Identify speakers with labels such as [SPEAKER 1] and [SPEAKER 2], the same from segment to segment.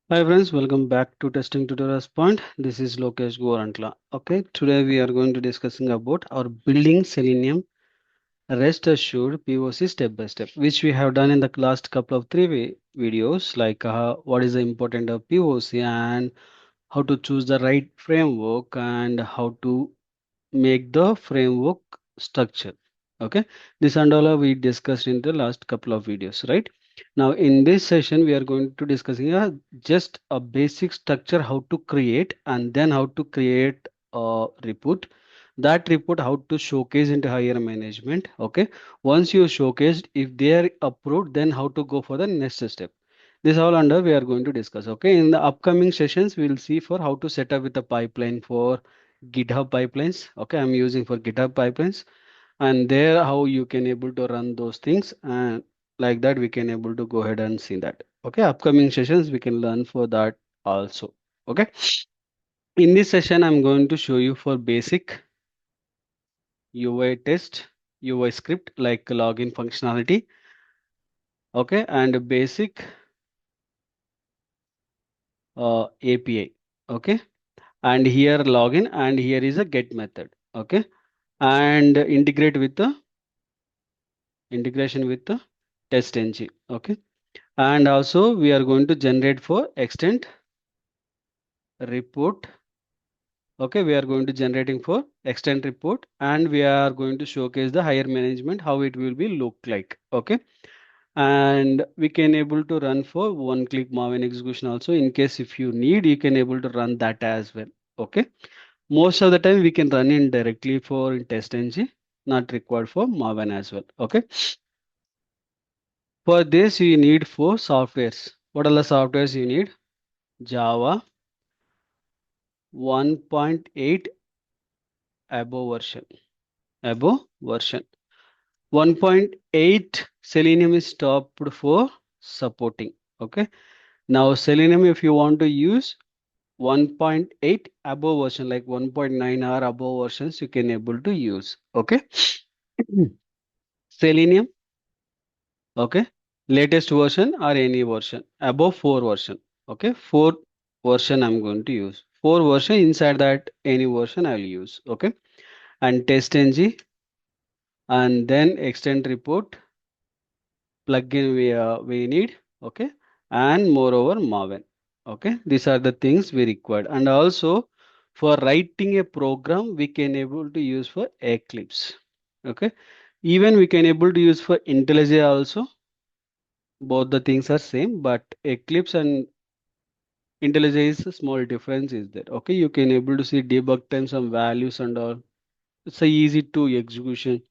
[SPEAKER 1] Hi friends, welcome back to Testing Tutorials Point. This is Lokesh Gorantla. Okay, today we are going to discussing about our building Selenium rest assured POC step by step, which we have done in the last couple of videos, like what is the important of POC and how to choose the right framework and how to make the framework structure. Okay, this and all we discussed in the last couple of videos, right? Now in this session we are going to discussing just a basic structure, how to create and then how to create a report, that report how to showcase into higher management. Okay, once you showcased, if they are approved, then how to go for the next step. This all under we are going to discuss. Okay, in the upcoming sessions we will see for how to set up with the pipeline for GitHub pipelines. Okay, I'm using for GitHub pipelines, and there how you can able to run those things, and like that we can able to go ahead and see that. Okay, upcoming sessions we can learn for that also. Okay, in this session I'm going to show you for basic UI test, UI script like login functionality. Okay, and basic API. Okay, and here login, and here is a get method. Okay, and integrate with the integration with the test engine. Okay, and also we are going to generate for extent report. Okay, we are going to generating for extent report, and we are going to showcase the higher management how it will be look like. Okay, and we can able to run for one click Maven execution also, in case if you need you can able to run that as well. Okay, most of the time we can run in directly for in test engine, not required for Maven as well. Okay, for this you need four softwares. What are the softwares you need? Java 1.8 above version. Above version. 1.8 Selenium is stopped for supporting. Okay. Now Selenium, if you want to use 1.8 above version, like 1.9 or above versions, you can able to use. Okay. Selenium. Okay. Latest version or any version above 4 version. Okay. 4 version I'm going to use. 4 version, inside that any version I'll use. Okay. And test ng, and then extend report plugin we need. Okay, and moreover Maven. Okay, these are the things we required. And also for writing a program we can able to use for Eclipse. Okay, even we can able to use for IntelliJ also. Both the things are same, but Eclipse and IntelliJ is a small difference is there. Okay, you can able to see debug time, some values and all. It's a easy to execution,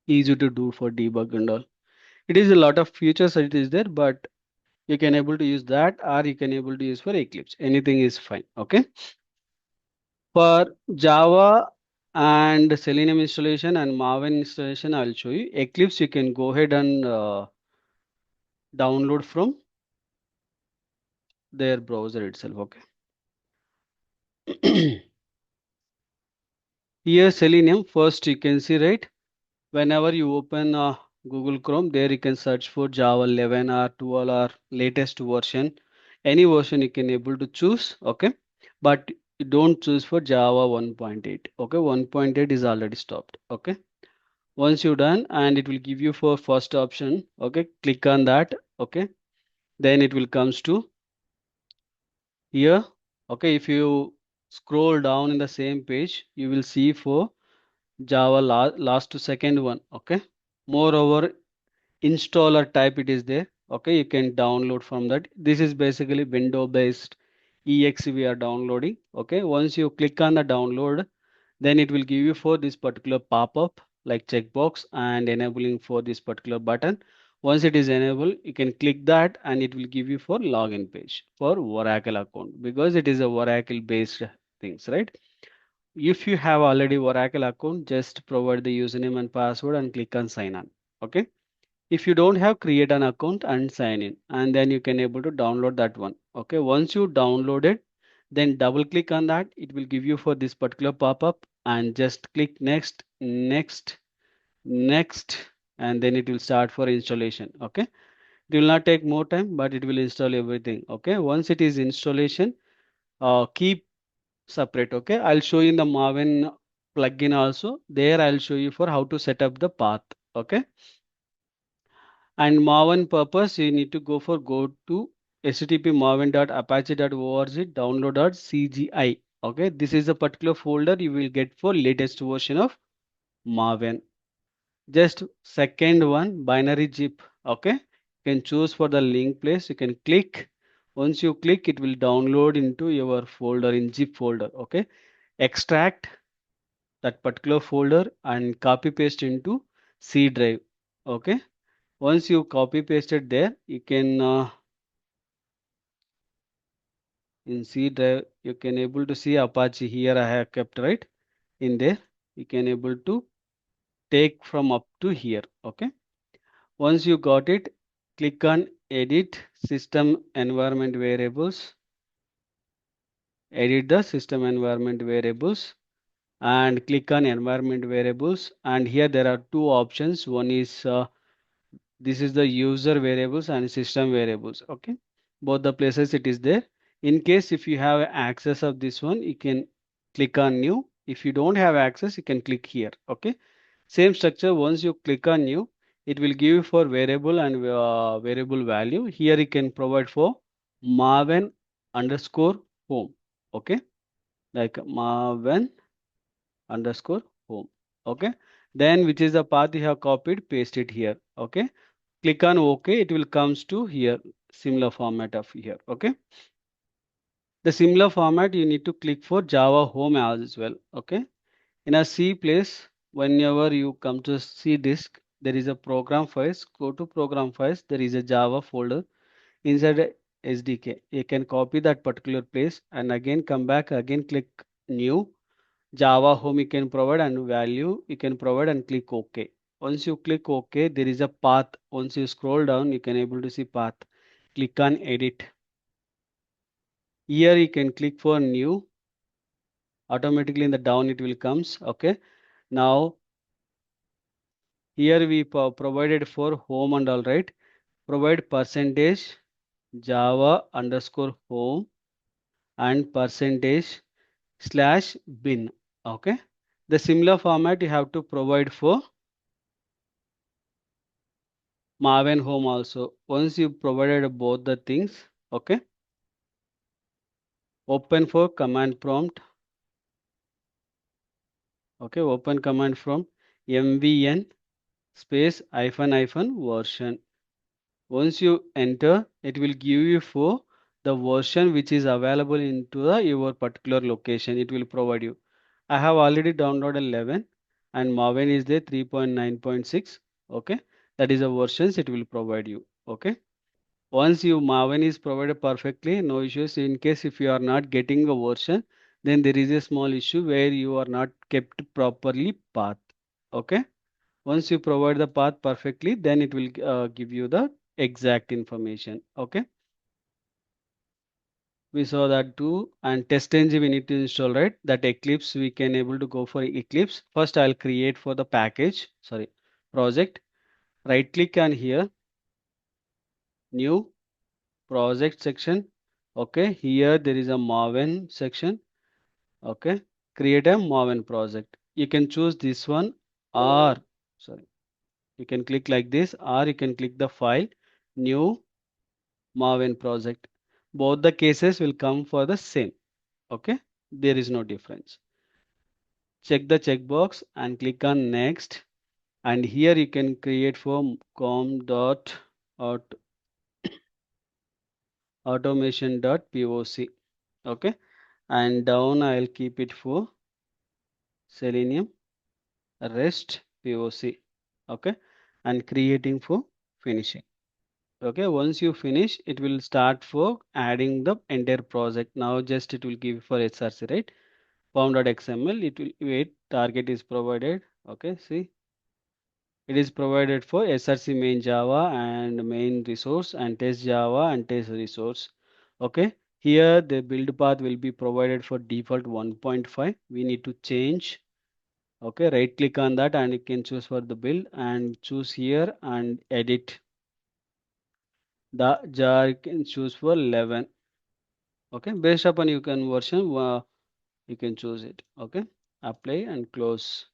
[SPEAKER 1] easy to do for debug and all. It is a lot of features it is there, but you can able to use that, or you can able to use for Eclipse. Anything is fine. Okay, for Java and Selenium installation and Maven installation I'll show you. Eclipse you can go ahead and download from their browser itself. Okay. Here Selenium, first you can see, right, whenever you open Google Chrome, there you can search for Java 11 or 12 or latest version. Any version you can able to choose. Okay, but you don't choose for Java 1.8. Okay, 1.8 is already stopped. Okay, once you're done, and it will give you for first option. Okay, click on that. Okay, then it will comes to here. Okay, if you scroll down in the same page, you will see for Java last to second one. Okay, moreover installer type it is there. Okay, you can download from that. This is basically window based exe we are downloading. Okay, once you click on the download, then it will give you for this particular pop-up like checkbox and enabling for this particular button. Once it is enabled, you can click that and it will give you for login page for Oracle account, because it is a Oracle based things, right? If you have already Oracle account, just provide the username and password and click on sign on. Okay, if you don't have, create an account and sign in, and then you can able to download that one. Okay, once you download it, then double click on that, it will give you for this particular pop-up, and just click next, next, next, and then it will start for installation. Okay, It will not take more time, but it will install everything. Okay, once it is installation, keep separate. Okay, I'll show you in the Maven plugin also. There I'll show you for how to set up the path. Okay, and Maven purpose, you need to go to http maven.apache.org download.cgi. Okay, this is a particular folder you will get for latest version of Maven. Just second one, binary zip. Okay, you can choose for the link place. You can click. Once you click, it will download into your folder in zip folder. Okay, extract that particular folder and copy paste into C drive. Okay, once you copy pasted there, you can in C drive you can able to see Apache here. I have kept right in there. You can able to take from up to here. Okay, once you got it, click on edit system environment variables, edit the system environment variables, and click on environment variables. And here there are two options. One is this is the user variables and system variables. Okay, both the places it is there. In case if you have access of this one, you can click on new. If you don't have access, you can click here. Okay, same structure. Once you click on new, it will give you for variable and variable value. Here you can provide for Maven underscore home. Okay, like Maven underscore home. Okay, then which is the path you have copied, paste it here. Okay, click on OK. It will comes to here similar format of here. Okay, the similar format you need to click for Java home as well. Okay, in a C place, whenever you come to C disk, there is a program files. Go to program files. There is a Java folder inside a SDK. You can copy that particular place and again come back. Again click new Java home. You can provide and value. You can provide and click OK. Once you click OK, there is a path. Once you scroll down, you can able to see path. Click on edit. Here you can click for new. Automatically in the down it will comes. Okay. Now here we provided for home and all right. Provide percentage Java underscore home and percentage slash bin. Okay. The similar format you have to provide for Maven home also. Once you provided both the things, okay. Open for command prompt. Okay. Open command from mvn space hyphen hyphen version. Once you enter, it will give you for the version which is available into your particular location. It will provide you. I have already downloaded 11 and Maven is there 3.9.6. Okay, that is the versions it will provide you. Okay, once you Maven is provided perfectly, no issues. In case if you are not getting a version, then there is a small issue where you are not kept properly path. Okay, once you provide the path perfectly, then it will give you the exact information. Okay, we saw that too. And test engine we need to install, right? That Eclipse we can able to go for Eclipse. First I'll create for the package, sorry, project. Right click on here, new project section. Okay, here there is a Maven section. Okay, create a Maven project. You can choose this one or sorry, you can click like this or you can click the file, new Maven project. Both the cases will come for the same. Okay, there is no difference. Check the checkbox and click on next. And here you can create for com dot automation dot POC. Okay, and down I'll keep it for Selenium REST POC. Okay, and creating for finishing. Okay, once you finish, it will start for adding the entire project. Now just it will give for SRC, right? Form.xml, it will wait, target is provided. Okay, see, it is provided for SRC main Java and main resource and test Java and test resource. Okay, here the build path will be provided for default 1.5. We need to change. Okay, right click on that, and you can choose for the build and choose here and edit. The jar you can choose for 11. Okay, based upon you can version, you can choose it. Okay, apply and close.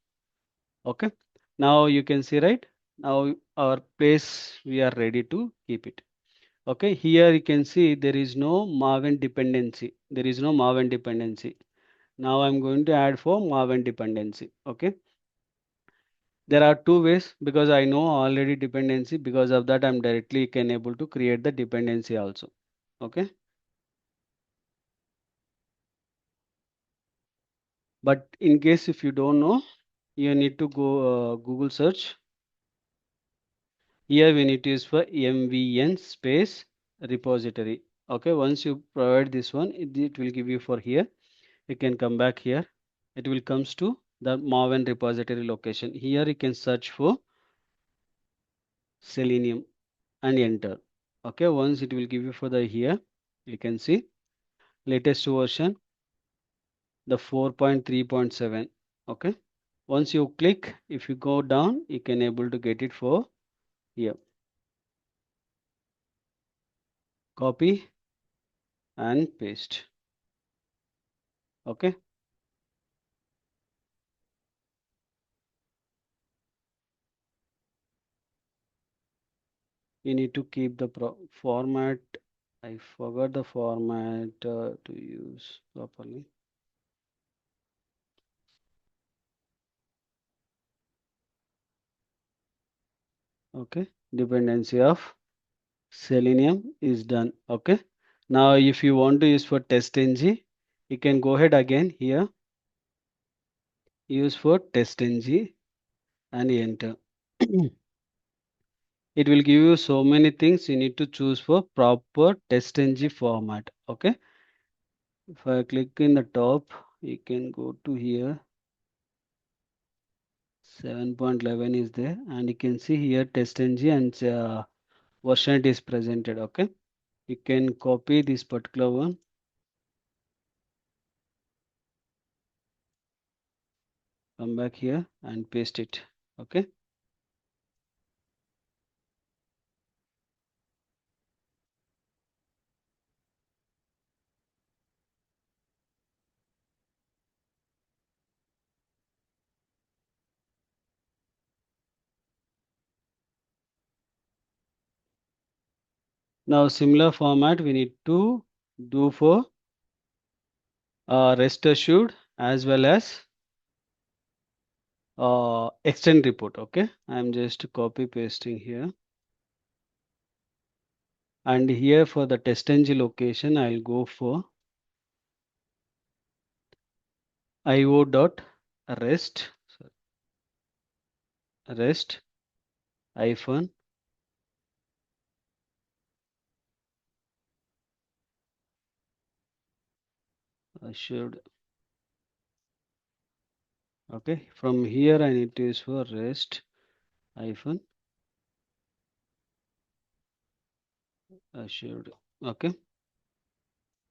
[SPEAKER 1] Okay, now you can see, right? Now our place we are ready to keep it. Okay, here you can see there is no Maven dependency. There is no Maven dependency. Now I'm going to add for Maven dependency. Okay, there are two ways because I know already dependency. Because of that, I'm directly can able to create the dependency also. Okay, but in case if you don't know, you need to go Google search. Here we need to use for mvn space repository. Okay, once you provide this one, it will give you for here. You can come back here. It will comes to the Maven repository location. Here you can search for Selenium and enter. Okay, once it will give you for the here, you can see latest version, the 4.3.7. Okay, once you click, if you go down, you can able to get it for here. Copy and paste. Okay, you need to keep the format. I forgot the format to use properly. Okay, dependency of Selenium is done. Okay, now if you want to use for testng, you can go ahead again here, use for testng and enter. It will give you so many things. You need to choose for proper testng format. Okay, if I click in the top, you can go to here. 7.11 is there, and you can see here testng and version it is presented. Okay, you can copy this particular one, come back here and paste it. Okay, now similar format we need to do for rest assured as well as extend report. Okay, I'm just copy pasting here, and here for the testng location I'll go for io dot rest rest hyphen assured. Okay, from here I need to use for rest hyphen assured. Okay,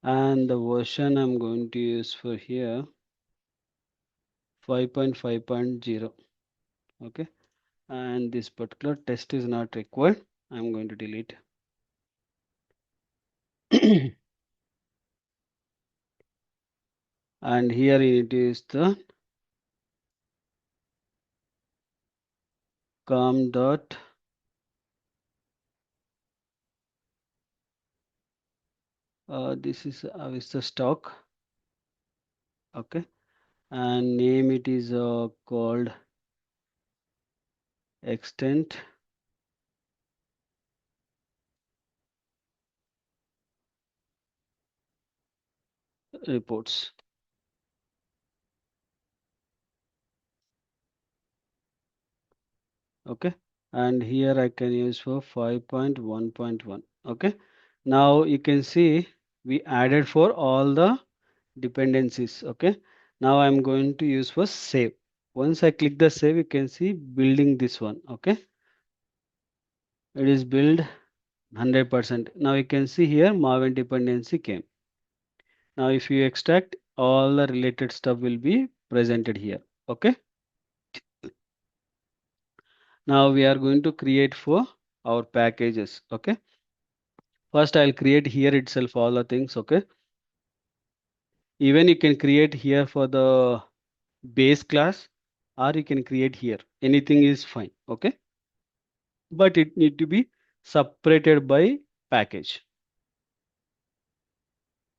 [SPEAKER 1] and the version I'm going to use for here 5.5.0. Okay, and this particular test is not required. I'm going to delete. And here it is the com dot this is the stock. Okay, and name it is called extent reports. Okay, and here I can use for 5.1.1. Okay, now you can see we added for all the dependencies. Okay, now I'm going to use for save. Once I click the save, you can see building this one. Okay, it is build 100%. Now you can see here Maven dependency came. Now if you extract, all the related stuff will be presented here. Okay, now we are going to create for our packages. Okay, First, I'll create here itself all the things. Okay. Even you can create here for the base class, or you can create here. Anything is fine. Okay. But it need to be separated by package.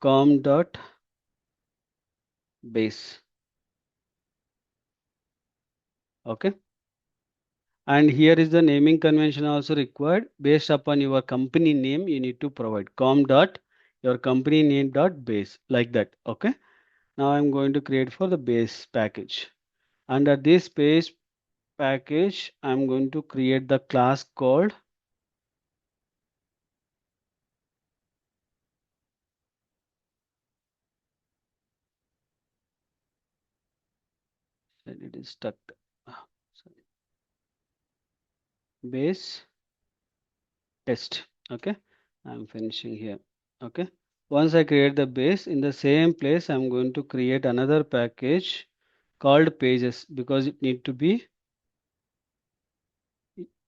[SPEAKER 1] Com dot base. Okay. And here is the naming convention also required. Based upon your company name, you need to provide com dot your company name dot base, like that. Okay. Now I'm going to create for the base package. Under this base package, I'm going to create the class called, and it is stuck. Sorry, base test. Okay. I'm finishing here. Okay. Once I create the base, in the same place, I'm going to create another package called pages, because it need to be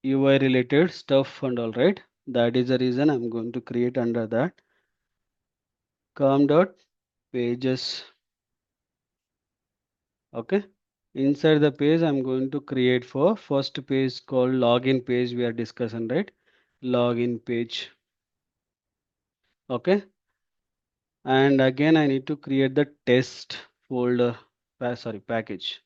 [SPEAKER 1] UI related stuff and all, right. That is the reason I'm going to create under that com dot pages. Okay. Inside the page, I'm going to create for first page called login page we are discussing, right. Login page. Okay. And again, I need to create the test folder, sorry, package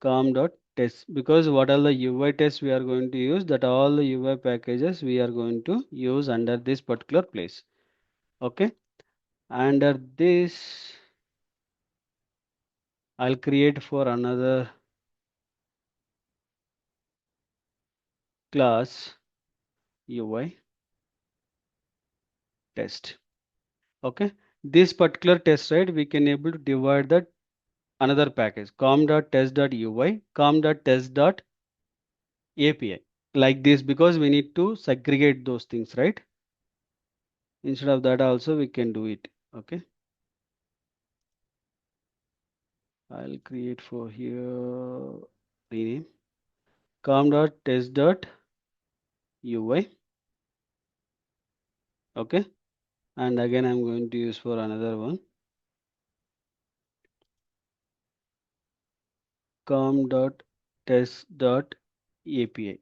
[SPEAKER 1] com dot test, because what are the UI tests we are going to use, that all the UI packages we are going to use under this particular place. Okay. Under this, I'll create for another class UI test. Okay. This particular test, right, we can able to divide that another package com.test.ui, com.test.api, like this, because we need to segregate those things, right. Instead of that also we can do it. Okay. I'll create for here rename com.test.ui. Okay. And again I'm going to use for another one com.test.api.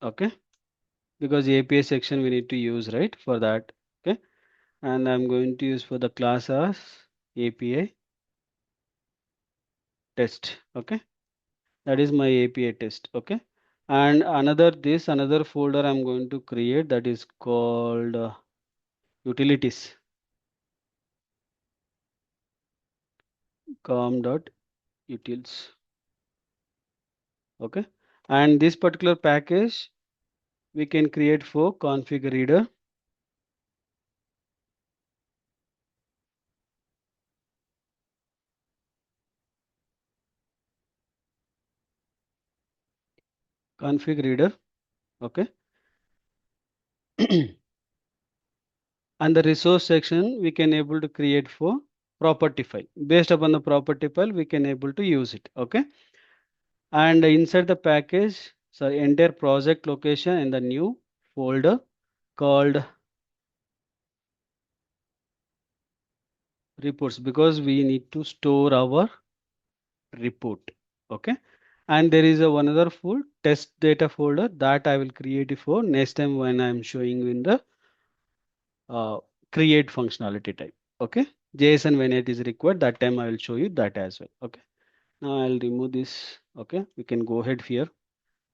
[SPEAKER 1] Okay. Because API section we need to use, right, for that. Okay. And I'm going to use for the class as API test. Okay. That is my API test. Okay. And another folder I'm going to create, that is called utilities com.utils. Okay. And this particular package we can create for config reader, config reader. Okay. And the resource section we can able to create for property file. Based upon the property file we can able to use it. Okay. And inside the package, so enter project location in the new folder called reports, because we need to store our report. Okay. And there is a one other full test data folder that I will create for next time when I'm showing you in the uh, create functionality type. Okay. JSON when it is required, that time I will show you that as well. Okay. Now I'll remove this. Okay. We can go ahead here.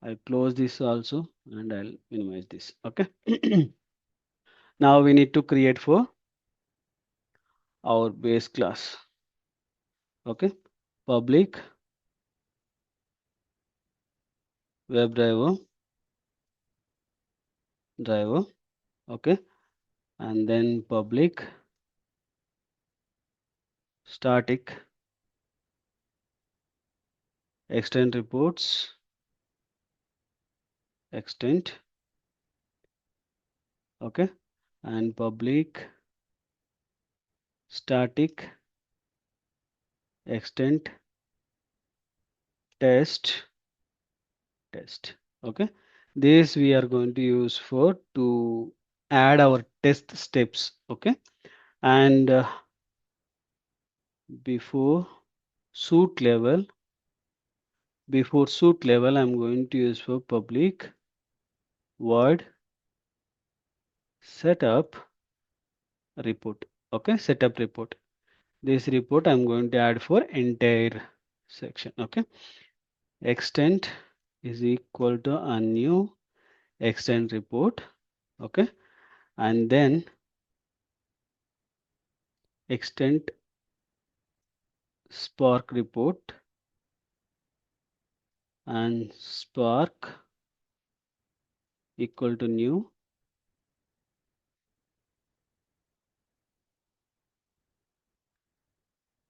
[SPEAKER 1] I'll close this also and I'll minimize this. Okay. Now we need to create for our base class. Okay. Public web driver. Okay. And then public static extend reports extend. Okay. And public static extend test. Okay. This we are going to use for two. add our test steps. Okay, and before suit level, I'm going to use for public void setup report. Okay, setup report. This report I'm going to add for entire section. Okay, extent is equal to a new extent report. Okay, and then extent spark report and spark equal to new,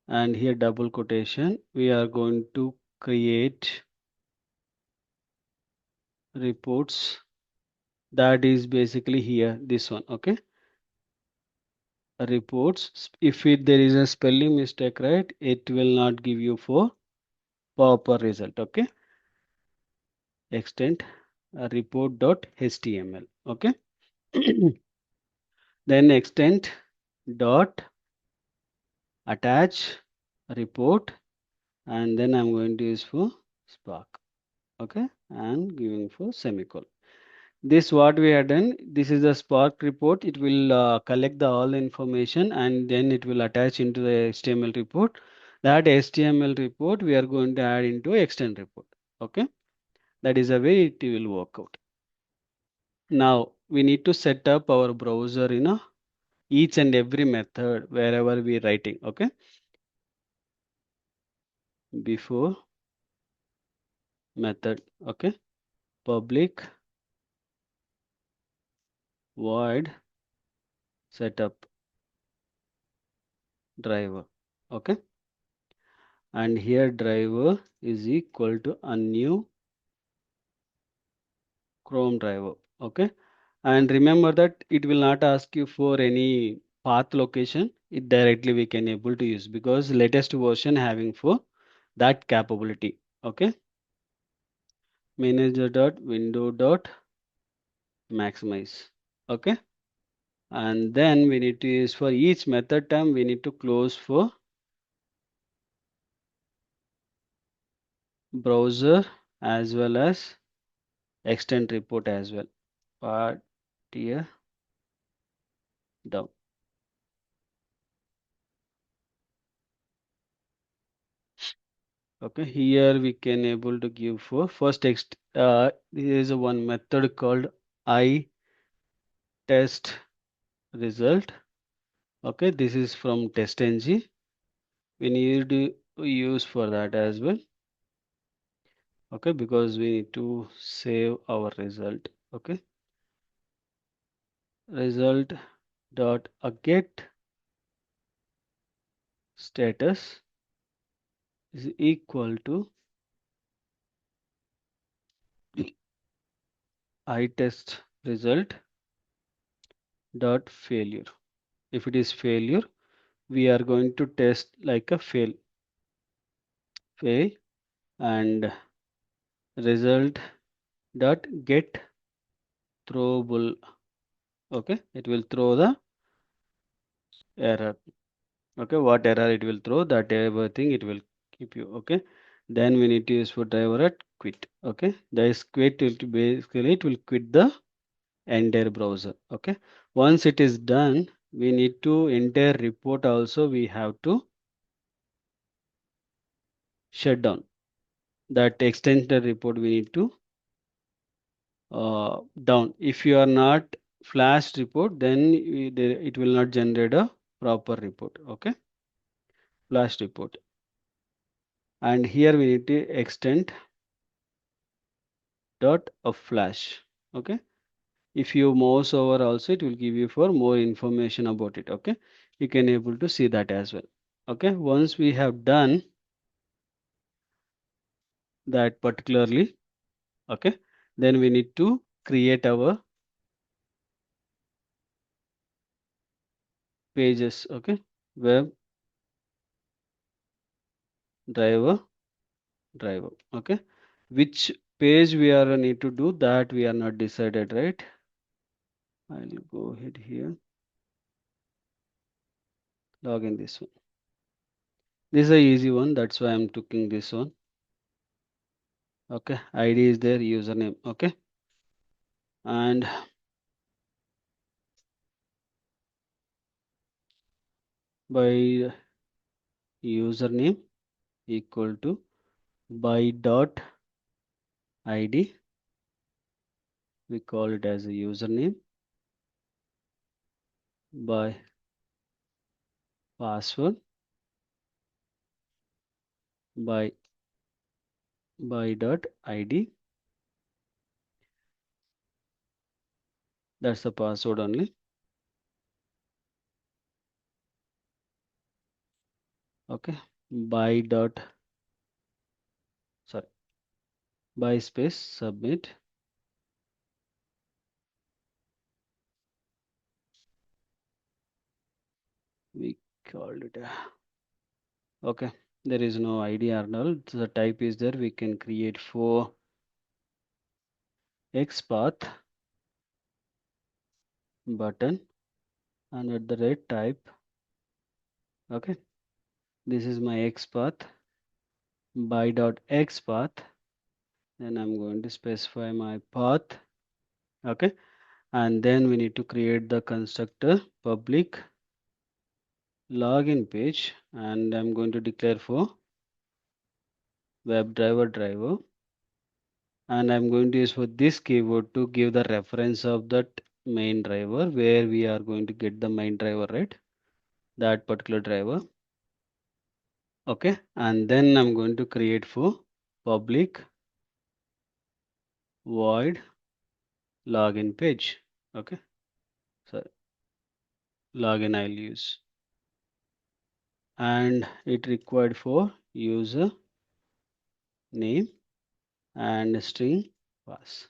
[SPEAKER 1] and here double quotation we are going to create reports, that is basically here this one. Okay, reports, if there is a spelling mistake, right, it will not give you for proper result. Okay, extent report.html. Okay, then extent dot attach report, and then I'm going to use for spark. Okay, and giving for semicolon. This what we have done, this is the spark report. It will collect the all information and then it will attach into the HTML report. That HTML report we are going to add into extend report. Okay, that is the way it will work out. Now we need to set up our browser in a each and every method wherever we writing. Okay, before method. Okay, public void setup driver. Okay, and here driver is equal to a new Chrome driver. Okay, and remember that it will not ask you for any path location. It directly we can able to use because latest version having for that capability. Okay, manager dot window dot maximize. Okay, and then we need to use for each method term we need to close for browser as well as extend report as well. Part here down. Okay, here we can able to give for first text. There is a one method called I test result. Okay, this is from testng. We need to use for that as well. Okay, because we need to save our result. Okay, result dot a get status is equal to I test result dot failure. If it is failure, we are going to test like a fail, and result dot get throwable. Okay, it will throw the error. Okay, what error it will throw, that everything it will keep you. Okay, then we need to use for driver at quit. Okay, this quit will basically it will quit the entire browser. Okay, once it is done, we need to entire report also we have to shut down. That extended report we need to down. If you are not flashed report, then it will not generate a proper report. Okay, flash report. And here we need to extend dot of flash. Okay, if you mouse over also it will give you for more information about it. Okay, you can able to see that as well. Okay, once we have done that particularly, okay, then we need to create our pages. Okay, web driver. Okay, which page we are need to do that we are not decided, right? I'll go ahead here, log in this one. This is a easy one, that's why I'm taking this one. Okay, ID is there, username. Okay, and by username equal to by dot ID, we call it as a username. By password, by dot ID, that's the password only. Okay, by dot, sorry, by space submit, we called it okay, there is no ID or null, the type is there. We can create for XPath button and at the rate type. Okay, this is my XPath by dot XPath. Then I'm going to specify my path. Okay, and then we need to create the constructor public login page, and I'm going to declare for driver, and I'm going to use for this keyword to give the reference of that main driver where we are going to get the main driver, right? That particular driver. Okay, and then I'm going to create for public void login page. Okay, so login I'll use, and it required for user name and string pass.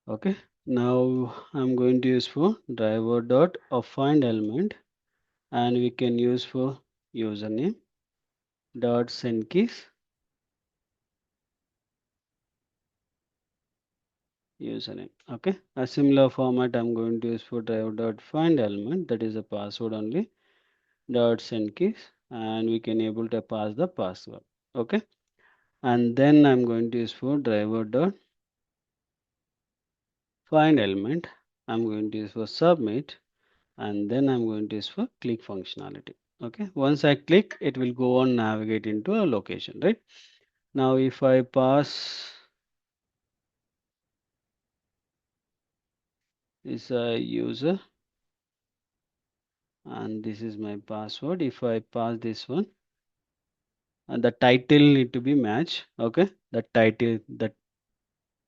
[SPEAKER 1] Okay, now I'm going to use for driver dot of find element, and we can use for username dot send keys, username. Okay, a similar format I'm going to use for driver dot find element, that is a password only, dot send keys, and we can able to pass the password. Okay, and then I'm going to use for driver dot find element, I'm going to use for submit, and then I'm going to use for click functionality. Okay, once I click, it will go on navigate into a location, right? Now if I pass is a user and this is my password, if I pass this one, and the title need to be matched. Okay, the title, that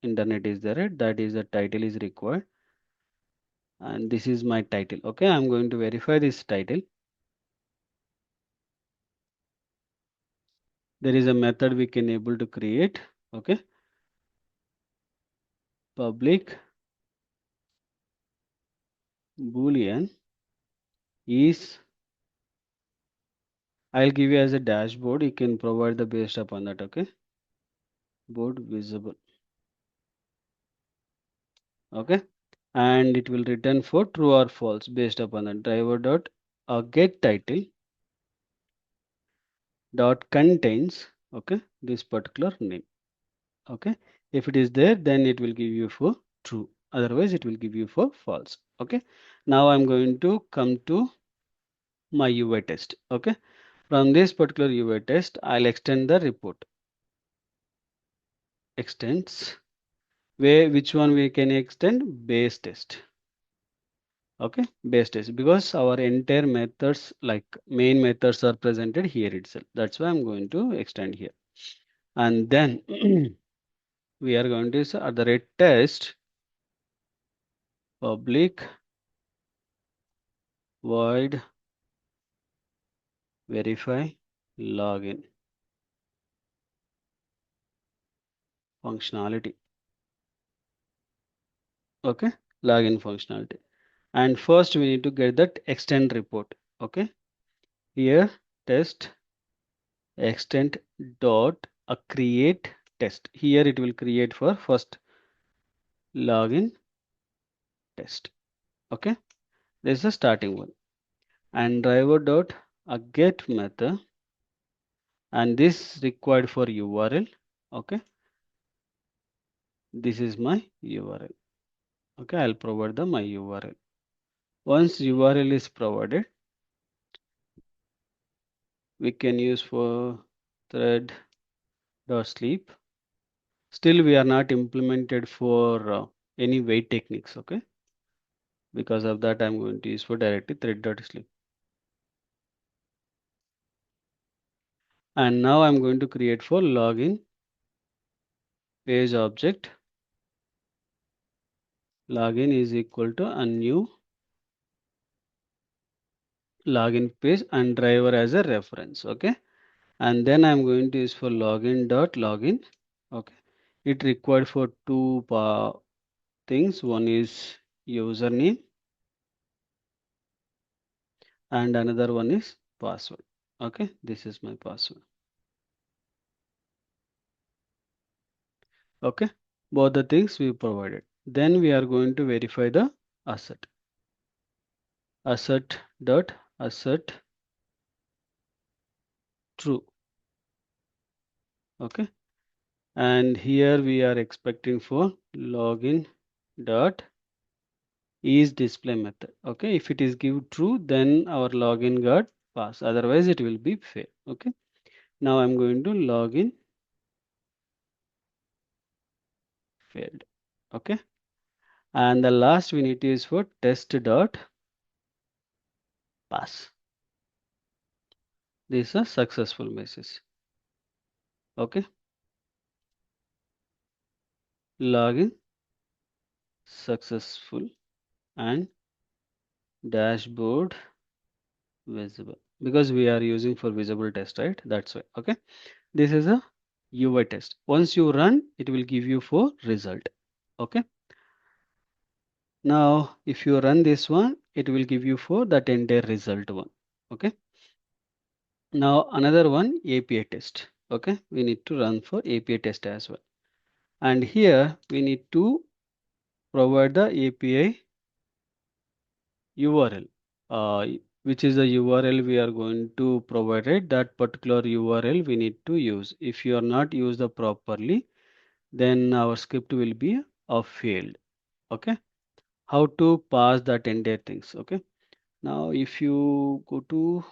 [SPEAKER 1] internet is there, right? That is the title is required, and this is my title. Okay, I'm going to verify this title. There is a method we can able to create. Okay, public boolean is, I'll give you as a dashboard, you can provide the based upon that. Okay, board visible. Okay, and it will return for true or false based upon the driver dot get title dot contains, okay, this particular name. Okay, if it is there, then it will give you for true, otherwise it will give you for false. Okay, now I'm going to come to my UI test. Okay, from this particular UI test, I'll extend the report. Extends, where which one we can extend? Base test. Okay, base test, because our entire methods, like main methods, are presented here itself. That's why I'm going to extend here, and then we are going to use at the rate test public void verify login functionality. Okay, login functionality, and first we need to get that extend report. Okay, here test extent dot a create test. Here it will create for first login test. Okay, this is the starting one. And driver dot a get method, and this required for URL. Okay, this is my URL. Okay, I'll provide my URL. Once URL is provided, we can use for thread dot sleep. Still, we are not implemented for any wait techniques. Okay, because of that, I'm going to use for directly thread dot sleep. And now I'm going to create for login page object. Login is equal to a new login page and driver as a reference. Okay, and then I'm going to use for login dot login. Okay, it required for two things. One is username and another one is password. Okay, this is my password. Okay, both the things we provided. Then we are going to verify the asset. Asset dot asset true. Okay, and here we are expecting for login dot is display method. Okay, if it is give true, then our login got pass, otherwise it will be fail. Okay, now I'm going to login failed. Okay, and the last we need to use for test dot pass. This is a successful message. Okay, login successful and dashboard visible, because we are using for visible test, right? That's why. Okay, this is a UI test. Once you run, it will give you for result. Okay, now if you run this one, it will give you for that entire result one. Okay, now another one API test. Okay, we need to run for API test as well, and here we need to provide the API URL, which is the URL we are going to provide it. That particular URL we need to use. If you are not use the properly, then our script will be a failed. Okay, how to pass that entire things. Okay, now if you go to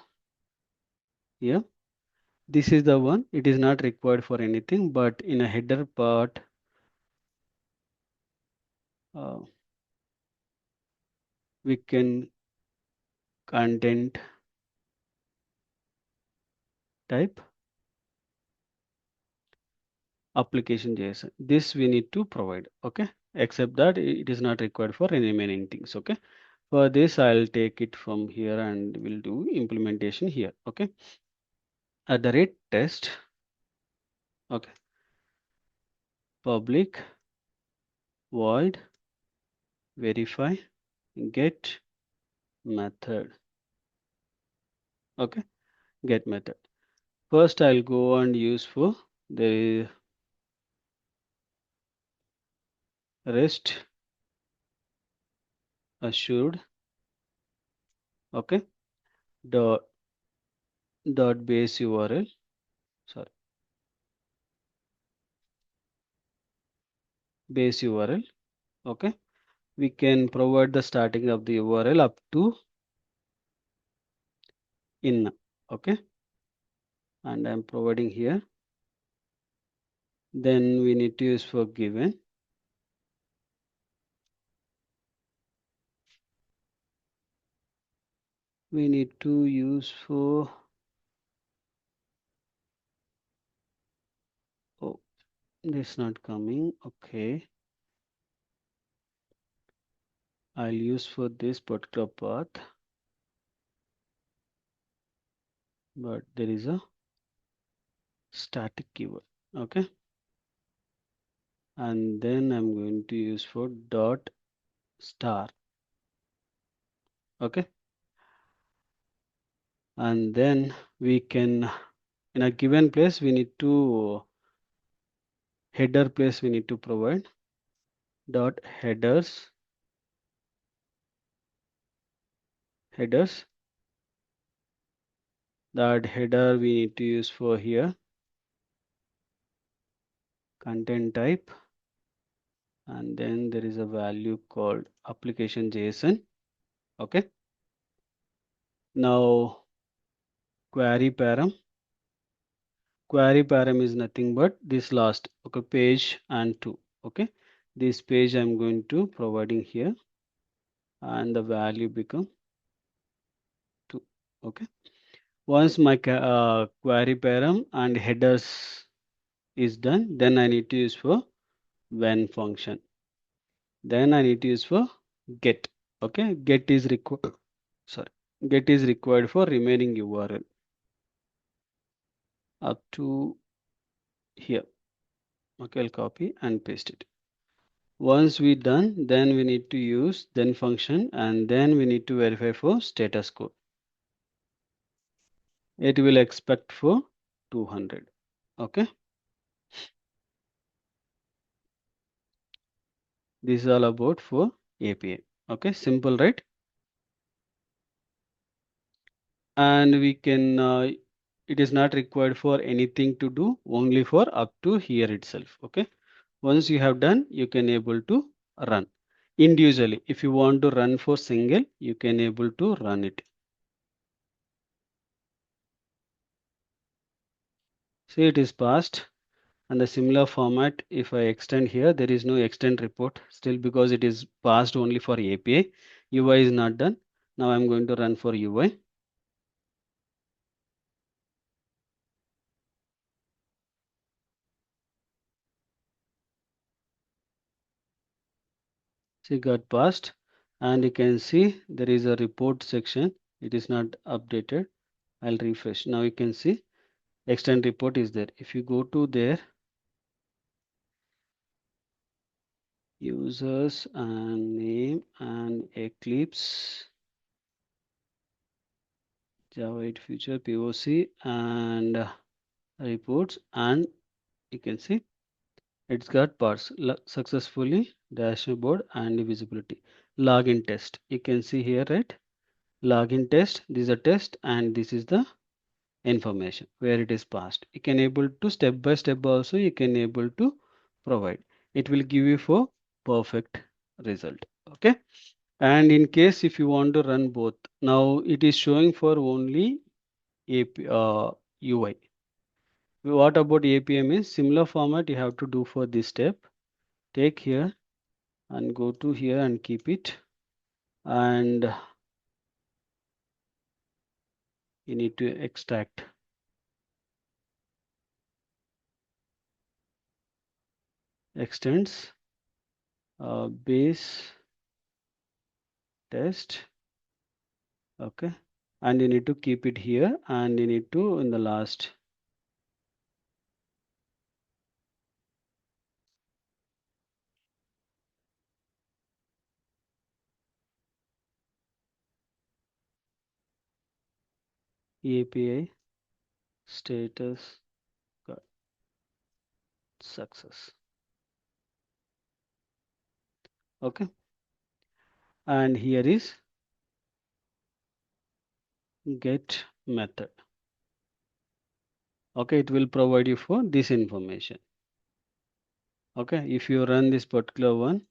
[SPEAKER 1] here, this is the one. It is not required for anything, but in a header part, uh, we can content type application JSON. This we need to provide. Okay, except that it is not required for any remaining things. Okay, for this I'll take it from here and we'll do implementation here. Okay, at the rate test. Okay, public void verify get method. Okay, get method. First I'll go and use for the rest assured. Okay, dot base URL. Sorry, base URL. Okay, we can provide the starting of the URL up to in. Okay, and I'm providing here. Then we need to use for given. We need to use for, oh, this not coming. Okay, I'll use for this particular path, but there is a static keyword. Okay, and then I'm going to use for dot star. Okay, and then we can in a given place we need to header place we need to provide dot headers. That header we need to use for here content type, and then there is a value called application JSON. Okay, now query param is nothing but this last, okay, page and two. Okay, this page I'm going to providing here, and the value become 2. Okay, once my query param and headers is done, then I need to use for when function, then I need to use for get. Okay, sorry get is required for remaining URL up to here. Okay, I'll copy and paste it. Once we done, then we need to use then function, and then we need to verify for status code. It will expect for 200. Okay, this is all about for API. Okay, simple, right? And we can it is not required for anything to do, only for up to here itself. Okay, once you have done, you can able to run individually. If you want to run for single, you can able to run it. See, it is passed, and the similar format, if I extend here, there is no extend report still because it is passed only for API. UI is not done. Now I'm going to run for UI. See, got passed, and you can see there is a report section. It is not updated. I'll refresh. Now you can see extend report is there. If you go to there, users and name and Eclipse, Java 8 future POC and reports, and you can see it's got parts successfully dashboard and visibility. Login test. You can see here, right? Login test. This is a test, and this is the information where it is passed. You can able to step by step also you can able to provide. It will give you for perfect result. Okay, and in case if you want to run both, now it is showing for only UI. What about APM is similar format you have to do for this step. Take here and go to here and keep it, and you need to extract extends base test. Okay, and you need to keep it here, and you need to in the last API status got success. Okay, and here is get method. Okay, it will provide you for this information. Okay, if you run this particular one,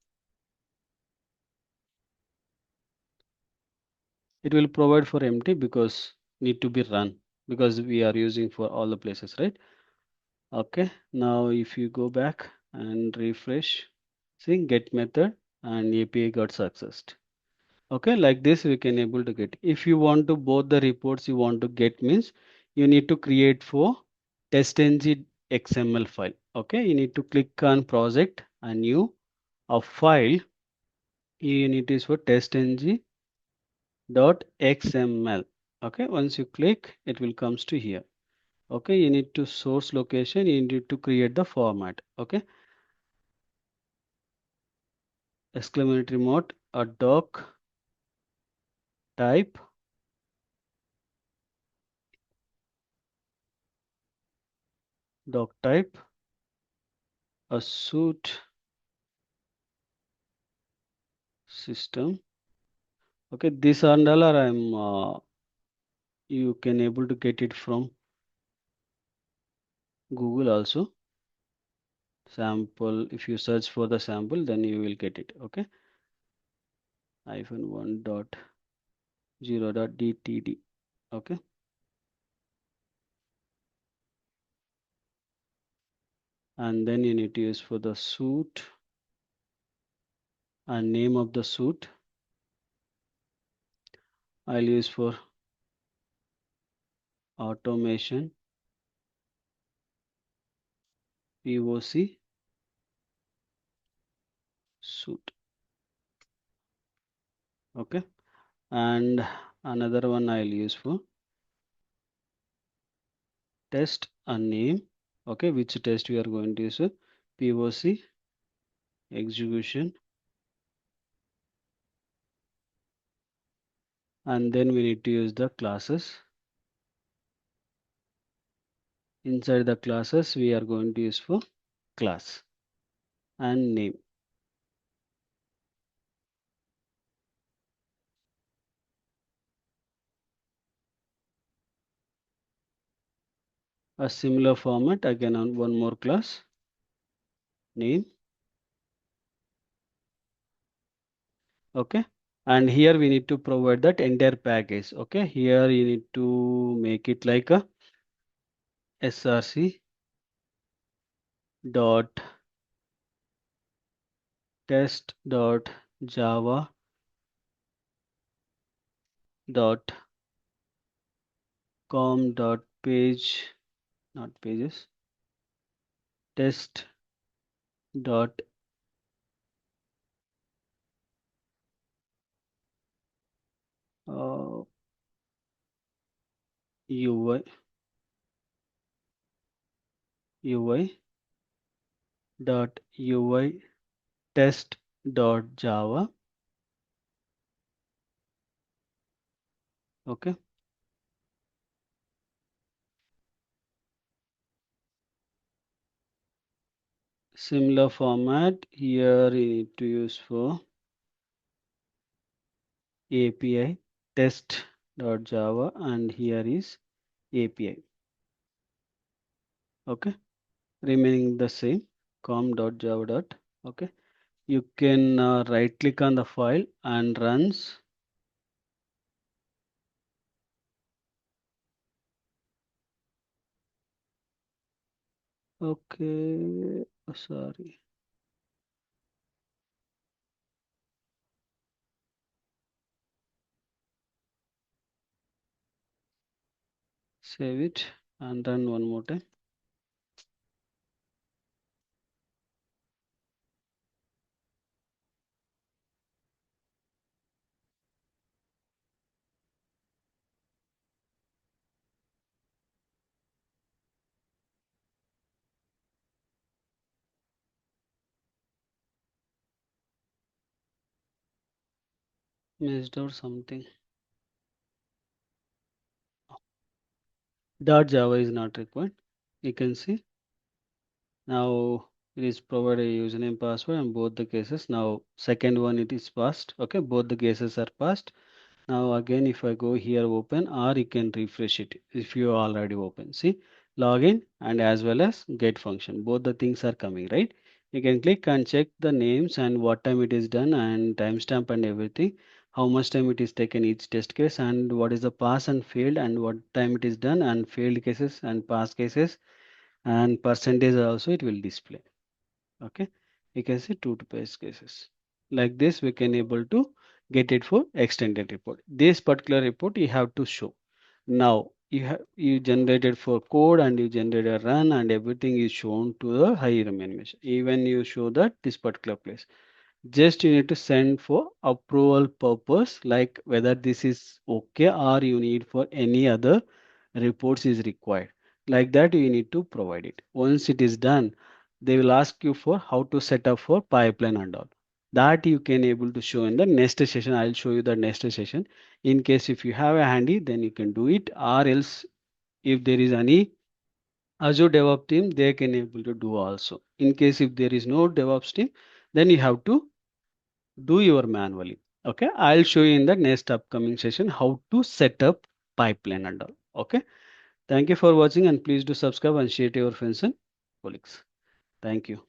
[SPEAKER 1] it will provide for empty because need to be run because we are using for all the places, right? Okay, now if you go back and refresh, see get method and API got successed. Okay, like this we can able to get. If you want to both the reports you want to get means you need to create for testng XML file. Okay, you need to click on project and new a file. You need to use for testng .xml. Okay, once you click it will comes to here. Okay, you need to source location, you need to create the format. Okay, exclamatory mode a doc type doc type, a suit system. Okay, this and all are you can able to get it from Google also. Sample, if you search for the sample, then you will get it. Okay, -1.0.dtd. Okay, and then you need to use for the suit and name of the suit. I'll use for automation POC suit. Okay, and another one I'll use for test a name. Okay, which test we are going to use? POC execution, and then we need to use the classes. Inside the classes, we are going to use for class and name. A similar format again on one more class name. Okay, and here we need to provide that entire package. Okay, here you need to make it like a src dot test dot java dot com dot page, not pages, test dot UI UI dot UI test dot java. Okay, similar format here you need to use for API test dot java, and here is API. Okay, remaining the same com dot java dot. Okay, you can right click on the file and runs. Okay, sorry. Save it and run one more time. Missed out something. Dot java is not required. You can see now it is provided a username password in both the cases. Now second one it is passed. Okay, both the cases are passed. Now again if I go here open, or you can refresh it if you already open. See, login and as well as get function, both the things are coming, right? You can click and check the names and what time it is done and timestamp and everything, how much time it is taken each test case, and what is the pass and failed and what time it is done, and failed cases and pass cases, and percentage also it will display. Okay, you can see two to paste cases. Like this we can able to get it for extended report. This particular report you have to show. Now you generated for code and you generated a run and everything is shown to the higher animation. Even you show that this particular place. Just you need to send for approval purpose, like whether this is okay or you need for any other reports is required. Like that you need to provide it. Once it is done, they will ask you for how to set up for pipeline and all. That you can able to show in the next session. I'll show you the next session. In case if you have a handy, then you can do it, or else if there is any Azure DevOps team, they can able to do also. In case if there is no DevOps team, then you have to do your manually. Okay, I'll show you in the next upcoming session how to set up pipeline and all. Okay, thank you for watching and please do subscribe and share to your friends and colleagues. Thank you.